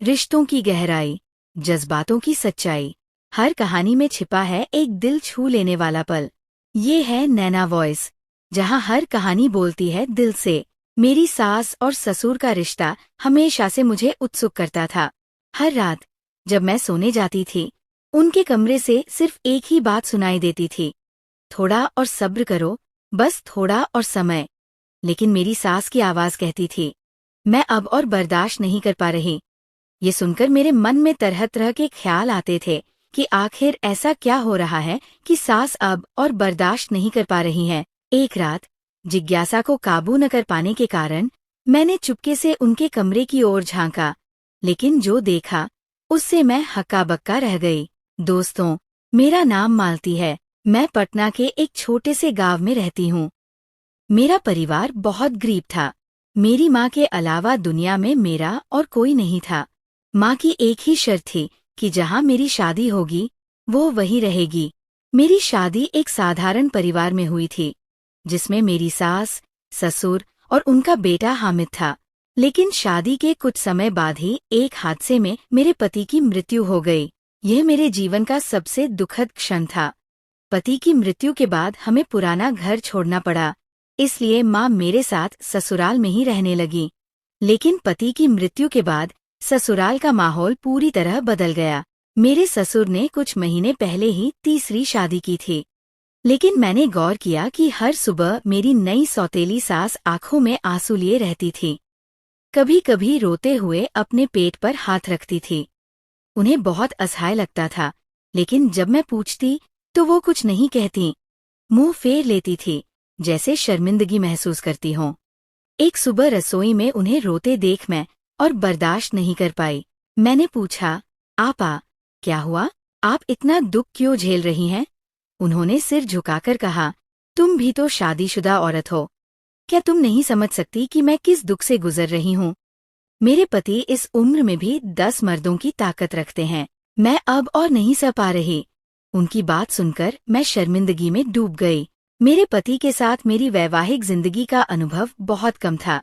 रिश्तों की गहराई, जज्बातों की सच्चाई, हर कहानी में छिपा है एक दिल छू लेने वाला पल। ये है नैना वॉइस, जहाँ हर कहानी बोलती है दिल से। मेरी सास और ससुर का रिश्ता हमेशा से मुझे उत्सुक करता था। हर रात जब मैं सोने जाती थी, उनके कमरे से सिर्फ एक ही बात सुनाई देती थी, थोड़ा और सब्र करो, बस थोड़ा और समय। लेकिन मेरी सास की आवाज कहती थी, मैं अब और बर्दाश्त नहीं कर पा रही। ये सुनकर मेरे मन में तरह तरह के ख्याल आते थे कि आखिर ऐसा क्या हो रहा है कि सास अब और बर्दाश्त नहीं कर पा रही हैं। एक रात जिज्ञासा को काबू न कर पाने के कारण मैंने चुपके से उनके कमरे की ओर झांका, लेकिन जो देखा उससे मैं हक्का बक्का रह गई। दोस्तों, मेरा नाम मालती है। मैं पटना के एक छोटे से गांव में रहती हूँ। मेरा परिवार बहुत गरीब था। मेरी माँ के अलावा दुनिया में मेरा और कोई नहीं था। माँ की एक ही शर्त थी कि जहाँ मेरी शादी होगी वो वहीं रहेगी। मेरी शादी एक साधारण परिवार में हुई थी, जिसमें मेरी सास, ससुर और उनका बेटा हामिद था। लेकिन शादी के कुछ समय बाद ही एक हादसे में मेरे पति की मृत्यु हो गई। यह मेरे जीवन का सबसे दुखद क्षण था। पति की मृत्यु के बाद हमें पुराना घर छोड़ना पड़ा, इसलिए माँ मेरे साथ ससुराल में ही रहने लगी। लेकिन पति की मृत्यु के बाद ससुराल का माहौल पूरी तरह बदल गया। मेरे ससुर ने कुछ महीने पहले ही तीसरी शादी की थी। लेकिन मैंने गौर किया कि हर सुबह मेरी नई सौतेली सास आंखों में आंसू लिए रहती थी। कभी कभी रोते हुए अपने पेट पर हाथ रखती थी। उन्हें बहुत असहाय लगता था, लेकिन जब मैं पूछती तो वो कुछ नहीं कहती, मुंह फेर लेती थी, जैसे शर्मिंदगी महसूस करती हों। एक सुबह रसोई में उन्हें रोते देख मैं और बर्दाश्त नहीं कर पाई। मैंने पूछा, आपा, क्या हुआ? आप इतना दुख क्यों झेल रही हैं? उन्होंने सिर झुकाकर कहा, तुम भी तो शादीशुदा औरत हो। क्या तुम नहीं समझ सकती कि मैं किस दुख से गुजर रही हूँ? मेरे पति इस उम्र में भी 10 मर्दों की ताकत रखते हैं। मैं अब और नहीं सह पा रही। उनकी बात सुनकर मैं शर्मिंदगी में डूब गई। मेरे पति के साथ मेरी वैवाहिक जिंदगी का अनुभव बहुत कम था,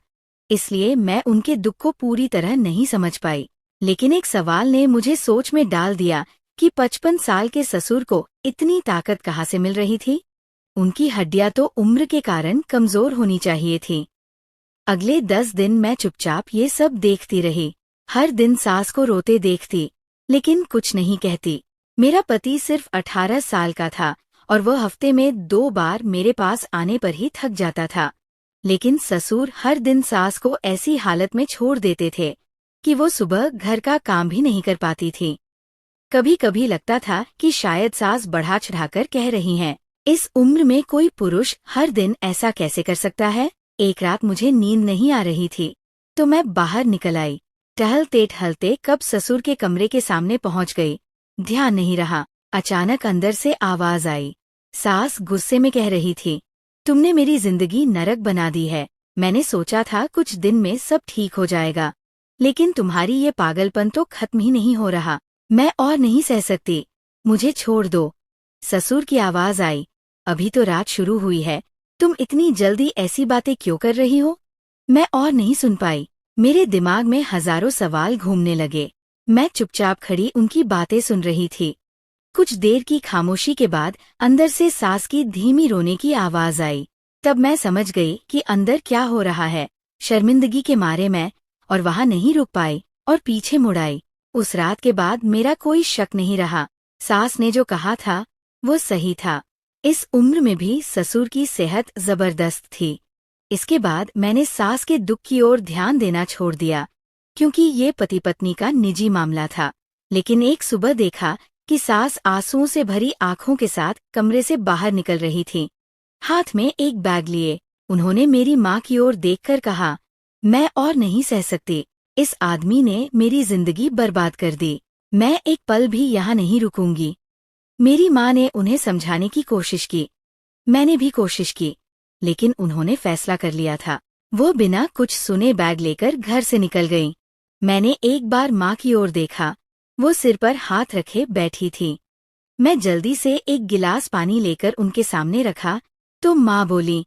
इसलिए मैं उनके दुख को पूरी तरह नहीं समझ पाई। लेकिन एक सवाल ने मुझे सोच में डाल दिया कि 55 साल के ससुर को इतनी ताकत कहाँ से मिल रही थी? उनकी हड्डियां तो उम्र के कारण कमजोर होनी चाहिए थी। अगले 10 दिन मैं चुपचाप ये सब देखती रही। हर दिन सास को रोते देखती, लेकिन कुछ नहीं कहती। मेरा पति सिर्फ 18 साल का था और वह हफ्ते में 2 बार मेरे पास आने पर ही थक जाता था। लेकिन ससुर हर दिन सास को ऐसी हालत में छोड़ देते थे कि वो सुबह घर का काम भी नहीं कर पाती थी। कभी कभी लगता था कि शायद सास बढ़ा चढ़ाकर कह रही हैं, इस उम्र में कोई पुरुष हर दिन ऐसा कैसे कर सकता है? एक रात मुझे नींद नहीं आ रही थी, तो मैं बाहर निकल आई। टहलते टहलते कब ससुर के कमरे के सामने पहुंच गई, ध्यान नहीं रहा। अचानक अंदर से आवाज आई। सास गुस्से में कह रही थी, तुमने मेरी जिंदगी नरक बना दी है। मैंने सोचा था कुछ दिन में सब ठीक हो जाएगा, लेकिन तुम्हारी ये पागलपन तो खत्म ही नहीं हो रहा। मैं और नहीं सह सकती, मुझे छोड़ दो। ससुर की आवाज आई, अभी तो रात शुरू हुई है, तुम इतनी जल्दी ऐसी बातें क्यों कर रही हो? मैं और नहीं सुन पाई। मेरे दिमाग में हजारों सवाल घूमने लगे। मैं चुपचाप खड़ी उनकी बातें सुन रही थी। कुछ देर की खामोशी के बाद अंदर से सास की धीमी रोने की आवाज आई। तब मैं समझ गई कि अंदर क्या हो रहा है। शर्मिंदगी के मारे मैं और वहां नहीं रुक पाई और पीछे मुड़ आई। उस रात के बाद मेरा कोई शक नहीं रहा। सास ने जो कहा था वो सही था। इस उम्र में भी ससुर की सेहत जबरदस्त थी। इसके बाद मैंने सास के दुख की ओर ध्यान देना छोड़ दिया, क्योंकि ये पति पत्नी का निजी मामला था। लेकिन एक सुबह देखा कि सास आंसुओं से भरी आंखों के साथ कमरे से बाहर निकल रही थी, हाथ में एक बैग लिए। उन्होंने मेरी माँ की ओर देखकर कहा, मैं और नहीं सह सकती, इस आदमी ने मेरी जिंदगी बर्बाद कर दी। मैं एक पल भी यहाँ नहीं रुकूंगी। मेरी माँ ने उन्हें समझाने की कोशिश की, मैंने भी कोशिश की, लेकिन उन्होंने फैसला कर लिया था। वो बिना कुछ सुने बैग लेकर घर से निकल गईं। मैंने एक बार माँ की ओर देखा, वो सिर पर हाथ रखे बैठी थी। मैं जल्दी से एक गिलास पानी लेकर उनके सामने रखा तो माँ बोली,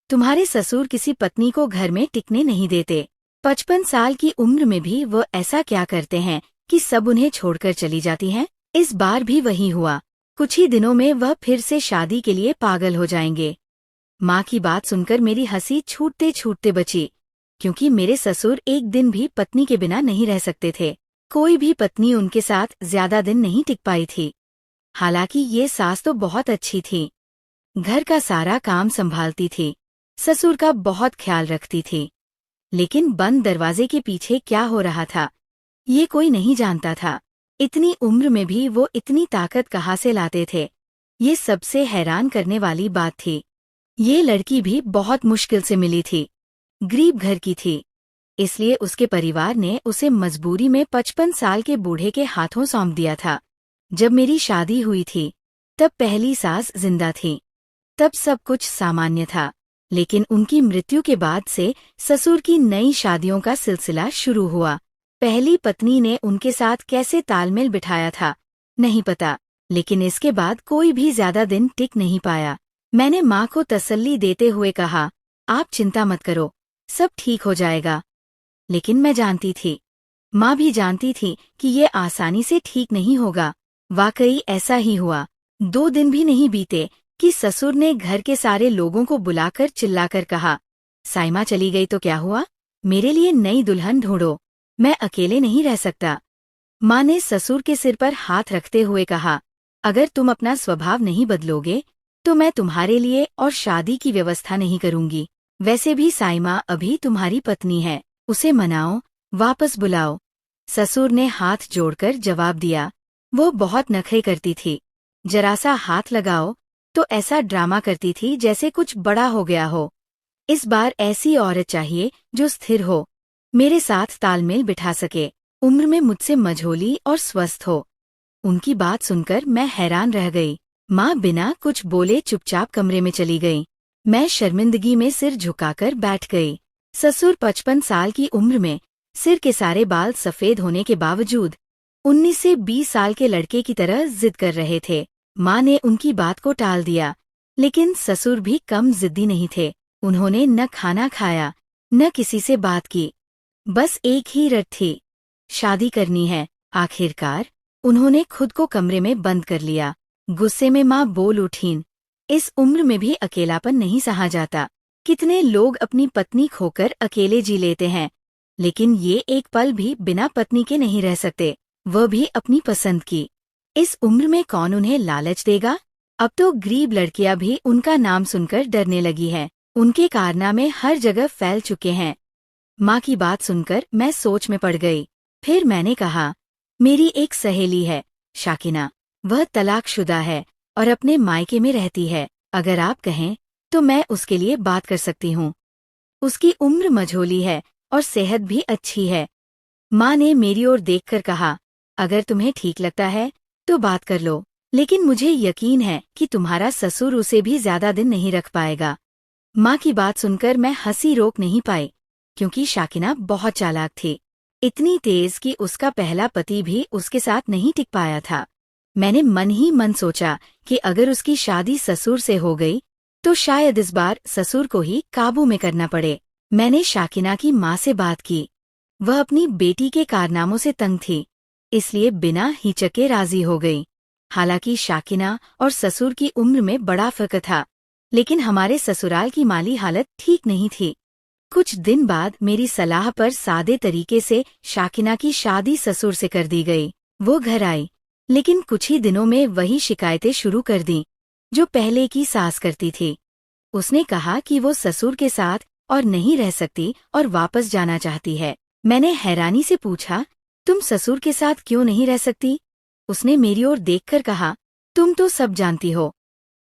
तुम्हारे ससुर किसी पत्नी को घर में टिकने नहीं देते। 55 साल की उम्र में भी वो ऐसा क्या करते हैं कि सब उन्हें छोड़कर चली जाती हैं? इस बार भी वही हुआ। कुछ ही दिनों में वह फिर से शादी के लिए पागल हो जाएंगे। माँ की बात सुनकर मेरी हंसी छूटते छूटते बची, क्योंकि मेरे ससुर एक दिन भी पत्नी के बिना नहीं रह सकते थे। कोई भी पत्नी उनके साथ ज्यादा दिन नहीं टिक पाई थी। हालांकि ये सास तो बहुत अच्छी थी, घर का सारा काम संभालती थी, ससुर का बहुत ख्याल रखती थी। लेकिन बंद दरवाजे के पीछे क्या हो रहा था, ये कोई नहीं जानता था। इतनी उम्र में भी वो इतनी ताकत कहाँ से लाते थे, ये सबसे हैरान करने वाली बात थी। ये लड़की भी बहुत मुश्किल से मिली थी, गरीब घर की थी, इसलिए उसके परिवार ने उसे मजबूरी में 55 साल के बूढ़े के हाथों सौंप दिया था। जब मेरी शादी हुई थी तब पहली सास जिंदा थी, तब सब कुछ सामान्य था। लेकिन उनकी मृत्यु के बाद से ससुर की नई शादियों का सिलसिला शुरू हुआ। पहली पत्नी ने उनके साथ कैसे तालमेल बिठाया था नहीं पता, लेकिन इसके बाद कोई भी ज्यादा दिन टिक नहीं पाया। मैंने माँ को तसल्ली देते हुए कहा, आप चिंता मत करो, सब ठीक हो जाएगा। लेकिन मैं जानती थी, माँ भी जानती थी कि ये आसानी से ठीक नहीं होगा। वाकई ऐसा ही हुआ। 2 दिन भी नहीं बीते कि ससुर ने घर के सारे लोगों को बुलाकर चिल्लाकर कहा, साइमा चली गई तो क्या हुआ, मेरे लिए नई दुल्हन ढूंढो, मैं अकेले नहीं रह सकता। माँ ने ससुर के सिर पर हाथ रखते हुए कहा, अगर तुम अपना स्वभाव नहीं बदलोगे तो मैं तुम्हारे लिए और शादी की व्यवस्था नहीं करूंगी। वैसे भी साइमा अभी तुम्हारी पत्नी है, उसे मनाओ, वापस बुलाओ। ससुर ने हाथ जोड़कर जवाब दिया। वो बहुत नखरे करती थी, जरा सा हाथ लगाओ तो ऐसा ड्रामा करती थी जैसे कुछ बड़ा हो गया हो। इस बार ऐसी औरत चाहिए जो स्थिर हो, मेरे साथ तालमेल बिठा सके, उम्र में मुझसे मझोली और स्वस्थ हो। उनकी बात सुनकर मैं हैरान रह गई। माँ बिना कुछ बोले चुपचाप कमरे में चली गई। मैं शर्मिंदगी में सिर झुकाकर बैठ गई। ससुर 55 साल की उम्र में सिर के सारे बाल सफेद होने के बावजूद 19 से 20 साल के लड़के की तरह जिद कर रहे थे। माँ ने उनकी बात को टाल दिया, लेकिन ससुर भी कम जिद्दी नहीं थे। उन्होंने न खाना खाया, न किसी से बात की, बस एक ही रट थी, शादी करनी है। आखिरकार उन्होंने खुद को कमरे में बंद कर लिया। गुस्से में माँ बोल उठीं, इस उम्र में भी अकेलापन नहीं सहा जाता। कितने लोग अपनी पत्नी खोकर अकेले जी लेते हैं, लेकिन ये एक पल भी बिना पत्नी के नहीं रह सकते, वह भी अपनी पसंद की। इस उम्र में कौन उन्हें लालच देगा? अब तो गरीब लड़कियां भी उनका नाम सुनकर डरने लगी हैं। उनके कारनामे हर जगह फैल चुके हैं। माँ की बात सुनकर मैं सोच में पड़ गई। फिर मैंने कहा, मेरी एक सहेली है, शाकिना, वह तलाकशुदा है और अपने मायके में रहती है। अगर आप कहें तो मैं उसके लिए बात कर सकती हूँ। उसकी उम्र मझोली है और सेहत भी अच्छी है। माँ ने मेरी ओर देखकर कहा, अगर तुम्हें ठीक लगता है तो बात कर लो, लेकिन मुझे यकीन है कि तुम्हारा ससुर उसे भी ज्यादा दिन नहीं रख पाएगा। माँ की बात सुनकर मैं हंसी रोक नहीं पाई, क्योंकि शाकिना बहुत चालाक थी, इतनी तेज कि उसका पहला पति भी उसके साथ नहीं टिक पाया था। मैंने मन ही मन सोचा कि अगर उसकी शादी ससुर से हो गई तो शायद इस बार ससुर को ही काबू में करना पड़े। मैंने शाकिना की माँ से बात की। वह अपनी बेटी के कारनामों से तंग थी, इसलिए बिना हिचके राजी हो गई। हालांकि शाकिना और ससुर की उम्र में बड़ा फर्क था, लेकिन हमारे ससुराल की माली हालत ठीक नहीं थी। कुछ दिन बाद मेरी सलाह पर सादे तरीके से शाकिना की शादी ससुर से कर दी गई। वो घर आई, लेकिन कुछ ही दिनों में वही शिकायतें शुरू कर दी जो पहले की सास करती थी। उसने कहा कि वो ससुर के साथ और नहीं रह सकती और वापस जाना चाहती है। मैंने हैरानी से पूछा, तुम ससुर के साथ क्यों नहीं रह सकती? उसने मेरी ओर देखकर कहा, तुम तो सब जानती हो।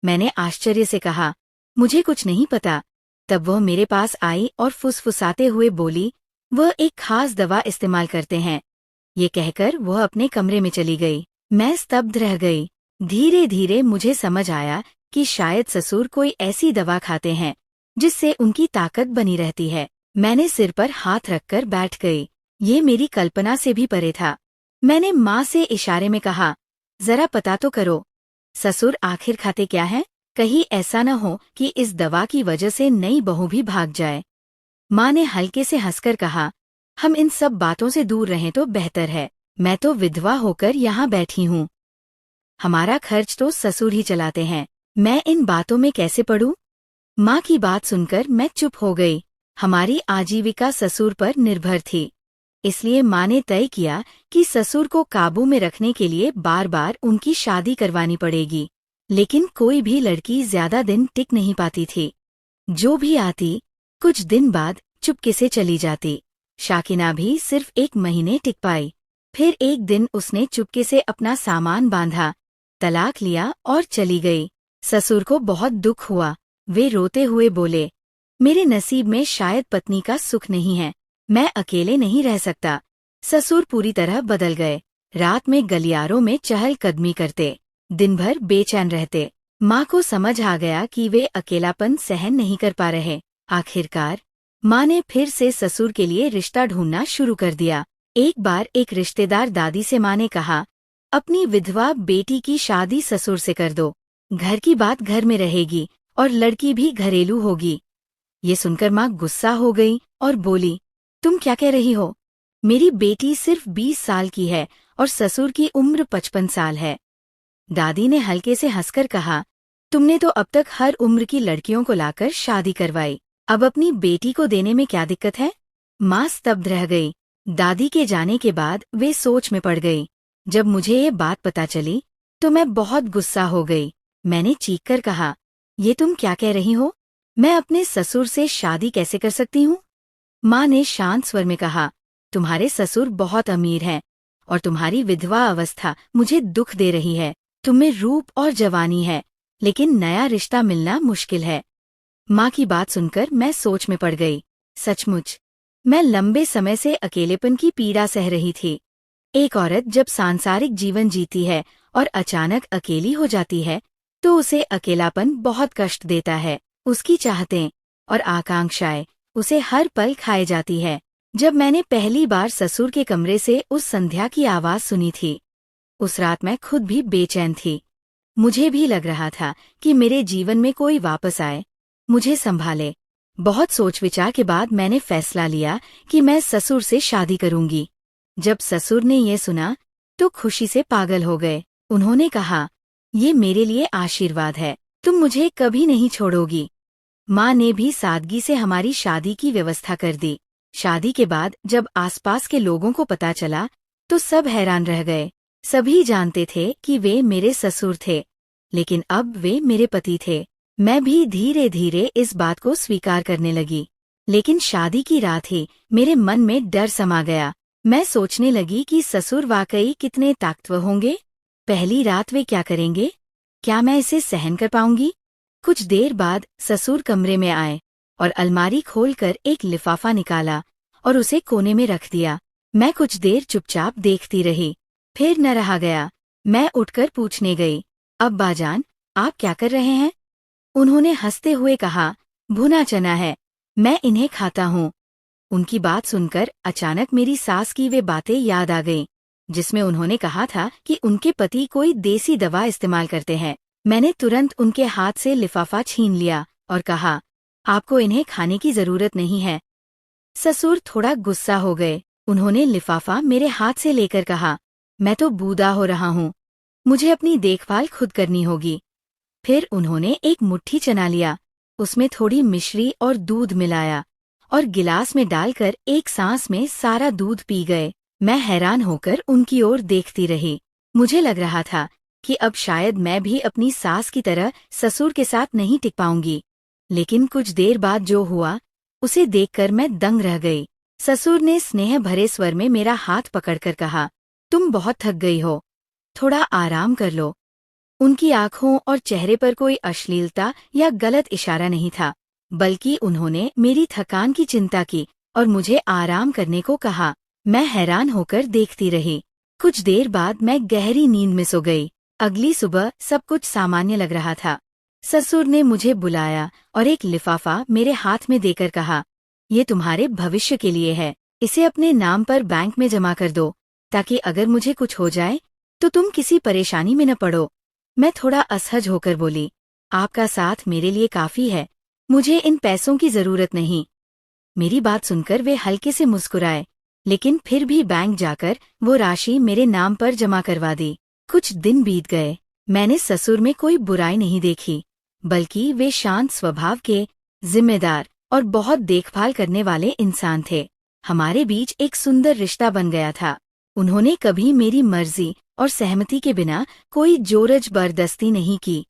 मैंने आश्चर्य से कहा, मुझे कुछ नहीं पता। तब वह मेरे पास आई और फुसफुसाते हुए बोली, वह एक खास दवा इस्तेमाल करते हैं। ये कहकर वह अपने कमरे में चली गई। मैं स्तब्ध रह गई। धीरे धीरे मुझे समझ आया कि शायद ससुर कोई ऐसी दवा खाते हैं जिससे उनकी ताकत बनी रहती है। मैंने सिर पर हाथ रखकर बैठ गई। ये मेरी कल्पना से भी परे था। मैंने माँ से इशारे में कहा, जरा पता तो करो, ससुर आखिर खाते क्या है? कहीं ऐसा न हो कि इस दवा की वजह से नई बहू भी भाग जाए। माँ ने हल्के से हंसकर कहा, हम इन सब बातों से दूर रहें तो बेहतर है। मैं तो विधवा होकर यहाँ बैठी हूँ। हमारा खर्च तो ससुर ही चलाते हैं। मैं इन बातों में कैसे पड़ूं? माँ की बात सुनकर मैं चुप हो गई। हमारी आजीविका ससुर पर निर्भर थी, इसलिए माँ ने तय किया कि ससुर को काबू में रखने के लिए बार बार उनकी शादी करवानी पड़ेगी। लेकिन कोई भी लड़की ज्यादा दिन टिक नहीं पाती थी। जो भी आती, कुछ दिन बाद चुपके से चली जाती। शाकिना भी सिर्फ 1 महीने टिक पाई। फिर एक दिन उसने चुपके से अपना सामान बांधा, तलाक लिया और चली गई। ससुर को बहुत दुख हुआ। वे रोते हुए बोले, मेरे नसीब में शायद पत्नी का सुख नहीं है। मैं अकेले नहीं रह सकता। ससुर पूरी तरह बदल गए। रात में गलियारों में चहलकदमी करते, दिन भर बेचैन रहते। माँ को समझ आ गया कि वे अकेलापन सहन नहीं कर पा रहे। आखिरकार माँ ने फिर से ससुर के लिए रिश्ता ढूंढना शुरू कर दिया। एक बार एक रिश्तेदार दादी से माँ ने कहा, अपनी विधवा बेटी की शादी ससुर से कर दो। घर की बात घर में रहेगी और लड़की भी घरेलू होगी। ये सुनकर माँ गुस्सा हो गई और बोली, तुम क्या कह रही हो? मेरी बेटी सिर्फ 20 साल की है और ससुर की उम्र 55 साल है। दादी ने हल्के से हंसकर कहा, तुमने तो अब तक हर उम्र की लड़कियों को लाकर शादी करवाई, अब अपनी बेटी को देने में क्या दिक्कत है? माँ स्तब्ध रह गई। दादी के जाने के बाद वे सोच में पड़ गई। जब मुझे ये बात पता चली तो मैं बहुत गुस्सा हो गई। मैंने चीखकर कहा, ये तुम क्या कह रही हो? मैं अपने ससुर से शादी कैसे कर सकती हूँ? माँ ने शांत स्वर में कहा, तुम्हारे ससुर बहुत अमीर हैं और तुम्हारी विधवा अवस्था मुझे दुख दे रही है। तुम्हें रूप और जवानी है, लेकिन नया रिश्ता मिलना मुश्किल है। माँ की बात सुनकर मैं सोच में पड़ गई। सचमुच मैं लंबे समय से अकेलेपन की पीड़ा सह रही थी। एक औरत जब सांसारिक जीवन जीती है और अचानक अकेली हो जाती है तो उसे अकेलापन बहुत कष्ट देता है। उसकी चाहतें और आकांक्षाएं उसे हर पल खाए जाती है। जब मैंने पहली बार ससुर के कमरे से उस संध्या की आवाज सुनी थी, उस रात मैं खुद भी बेचैन थी। मुझे भी लग रहा था कि मेरे जीवन में कोई वापस आए, मुझे संभाले। बहुत सोच विचार के बाद मैंने फैसला लिया कि मैं ससुर से शादी करूंगी। जब ससुर ने ये सुना तो खुशी से पागल हो गए। उन्होंने कहा, ये मेरे लिए आशीर्वाद है, तुम मुझे कभी नहीं छोड़ोगी। माँ ने भी सादगी से हमारी शादी की व्यवस्था कर दी। शादी के बाद जब आसपास के लोगों को पता चला तो सब हैरान रह गए। सभी जानते थे कि वे मेरे ससुर थे, लेकिन अब वे मेरे पति थे। मैं भी धीरे धीरे इस बात को स्वीकार करने लगी। लेकिन शादी की रात ही मेरे मन में डर समा गया। मैं सोचने लगी कि ससुर वाकई कितने ताकतवर होंगे। पहली रात वे क्या करेंगे? क्या मैं इसे सहन कर पाऊंगी? कुछ देर बाद ससुर कमरे में आए और अलमारी खोलकर एक लिफाफा निकाला और उसे कोने में रख दिया। मैं कुछ देर चुपचाप देखती रही, फिर न रहा गया। मैं उठकर पूछने गई, अब्बा जान, आप क्या कर रहे हैं? उन्होंने हंसते हुए कहा, भुना चना है, मैं इन्हें खाता हूँ। उनकी बात सुनकर अचानक मेरी सास की वे बातें याद आ गईं, जिसमें उन्होंने कहा था कि उनके पति कोई देसी दवा इस्तेमाल करते हैं। मैंने तुरंत उनके हाथ से लिफाफा छीन लिया और कहा, आपको इन्हें खाने की जरूरत नहीं है। ससुर थोड़ा गुस्सा हो गए। उन्होंने लिफाफा मेरे हाथ से लेकर कहा, मैं तो बूढ़ा हो रहा हूँ, मुझे अपनी देखभाल खुद करनी होगी। फिर उन्होंने एक मुट्ठी चना लिया, उसमें थोड़ी मिश्री और दूध मिलाया और गिलास में डालकर एक सांस में सारा दूध पी गए। मैं हैरान होकर उनकी ओर देखती रही। मुझे लग रहा था कि अब शायद मैं भी अपनी सास की तरह ससुर के साथ नहीं टिक पाऊंगी। लेकिन कुछ देर बाद जो हुआ उसे देखकर मैं दंग रह गई। ससुर ने स्नेह भरे स्वर में मेरा हाथ पकड़कर कहा, तुम बहुत थक गई हो, थोड़ा आराम कर लो। उनकी आंखों और चेहरे पर कोई अश्लीलता या गलत इशारा नहीं था, बल्कि उन्होंने मेरी थकान की चिंता की और मुझे आराम करने को कहा। मैं हैरान होकर देखती रही। कुछ देर बाद मैं गहरी नींद में सो गई। अगली सुबह सब कुछ सामान्य लग रहा था। ससुर ने मुझे बुलाया और एक लिफाफा मेरे हाथ में देकर कहा, ये तुम्हारे भविष्य के लिए है, इसे अपने नाम पर बैंक में जमा कर दो, ताकि अगर मुझे कुछ हो जाए तो तुम किसी परेशानी में न पड़ो। मैं थोड़ा असहज होकर बोली, आपका साथ मेरे लिए काफी है, मुझे इन पैसों की जरूरत नहीं। मेरी बात सुनकर वे हल्के से मुस्कुराए, लेकिन फिर भी बैंक जाकर वो राशि मेरे नाम पर जमा करवा दी। कुछ दिन बीत गए। मैंने ससुर में कोई बुराई नहीं देखी, बल्कि वे शांत स्वभाव के, जिम्मेदार और बहुत देखभाल करने वाले इंसान थे। हमारे बीच एक सुंदर रिश्ता बन गया था। उन्होंने कभी मेरी मर्जी और सहमति के बिना कोई जोर जबरदस्ती नहीं की।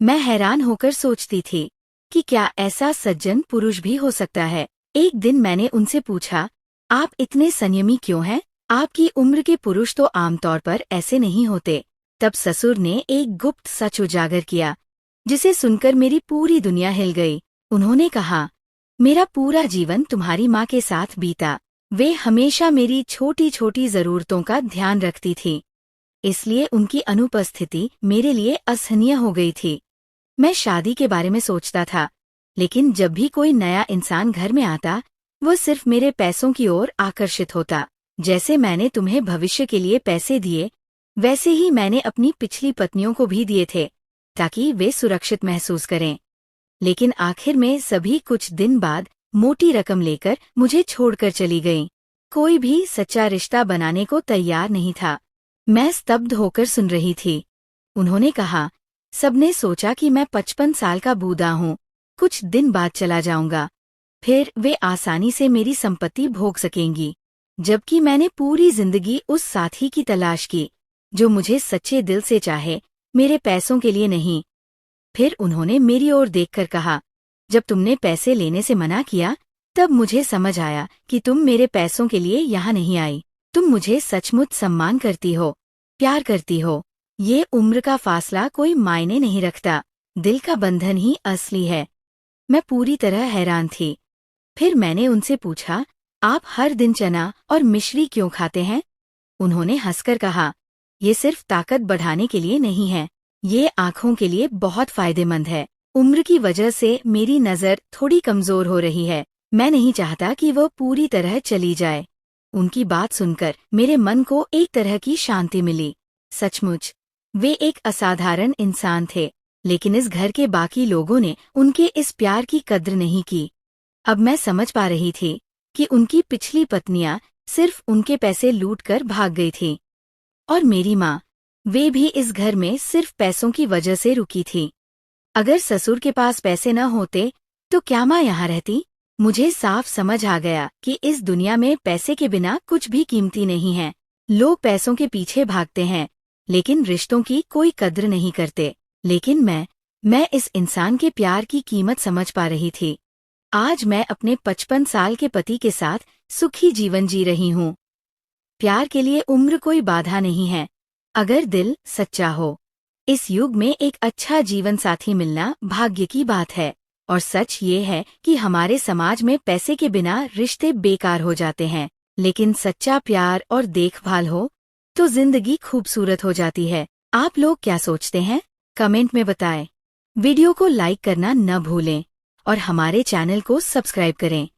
मैं हैरान होकर सोचती थी कि क्या ऐसा सज्जन पुरुष भी हो सकता है। एक दिन मैंने उनसे पूछा, आप इतने संयमी क्यों हैं? आपकी उम्र के पुरुष तो आमतौर पर ऐसे नहीं होते। तब ससुर ने एक गुप्त सच उजागर किया, जिसे सुनकर मेरी पूरी दुनिया हिल गई। उन्होंने कहा, मेरा पूरा जीवन तुम्हारी माँ के साथ बीता। वे हमेशा मेरी छोटी छोटी जरूरतों का ध्यान रखती थी, इसलिए उनकी अनुपस्थिति मेरे लिए असहनीय हो गई थी। मैं शादी के बारे में सोचता था, लेकिन जब भी कोई नया इंसान घर में आता, वो सिर्फ मेरे पैसों की ओर आकर्षित होता। जैसे मैंने तुम्हें भविष्य के लिए पैसे दिए, वैसे ही मैंने अपनी पिछली पत्नियों को भी दिए थे, ताकि वे सुरक्षित महसूस करें। लेकिन आखिर में सभी कुछ दिन बाद मोटी रकम लेकर मुझे छोड़कर चली गईं। कोई भी सच्चा रिश्ता बनाने को तैयार नहीं था। मैं स्तब्ध होकर सुन रही थी। उन्होंने कहा, सबने सोचा कि मैं 55 साल का बूढ़ा हूँ, कुछ दिन बाद चला जाऊंगा, फिर वे आसानी से मेरी संपत्ति भोग सकेंगी। जबकि मैंने पूरी जिंदगी उस साथी की तलाश की जो मुझे सच्चे दिल से चाहे, मेरे पैसों के लिए नहीं। फिर उन्होंने मेरी ओर देखकर कहा, जब तुमने पैसे लेने से मना किया, तब मुझे समझ आया कि तुम मेरे पैसों के लिए यहाँ नहीं आई। तुम मुझे सचमुच सम्मान करती हो, प्यार करती हो। ये उम्र का फासला कोई मायने नहीं रखता, दिल का बंधन ही असली है। मैं पूरी तरह हैरान थी। फिर मैंने उनसे पूछा, आप हर दिन चना और मिश्री क्यों खाते हैं? उन्होंने हंसकर कहा, ये सिर्फ ताकत बढ़ाने के लिए नहीं है, ये आँखों के लिए बहुत फायदेमंद है। उम्र की वजह से मेरी नज़र थोड़ी कमजोर हो रही है। मैं नहीं चाहता कि वह पूरी तरह चली जाए। उनकी बात सुनकर मेरे मन को एक तरह की शांति मिली। सचमुच वे एक असाधारण इंसान थे, लेकिन इस घर के बाकी लोगों ने उनके इस प्यार की कद्र नहीं की। अब मैं समझ पा रही थी कि उनकी पिछली पत्नियां सिर्फ उनके पैसे लूटकर भाग गई थीं। और मेरी माँ, वे भी इस घर में सिर्फ पैसों की वजह से रुकी थी। अगर ससुर के पास पैसे न होते तो क्या माँ यहाँ रहती? मुझे साफ समझ आ गया कि इस दुनिया में पैसे के बिना कुछ भी कीमती नहीं है। लोग पैसों के पीछे भागते हैं, लेकिन रिश्तों की कोई कद्र नहीं करते। लेकिन मैं इस इंसान के प्यार की कीमत समझ पा रही थी। आज मैं अपने 55 साल के पति के साथ सुखी जीवन जी रही हूँ। प्यार के लिए उम्र कोई बाधा नहीं है, अगर दिल सच्चा हो। इस युग में एक अच्छा जीवन साथी मिलना भाग्य की बात है। और सच ये है कि हमारे समाज में पैसे के बिना रिश्ते बेकार हो जाते हैं, लेकिन सच्चा प्यार और देखभाल हो तो जिंदगी खूबसूरत हो जाती है। आप लोग क्या सोचते हैं? कमेंट में बताएं। वीडियो को लाइक करना न भूलें और हमारे चैनल को सब्सक्राइब करें।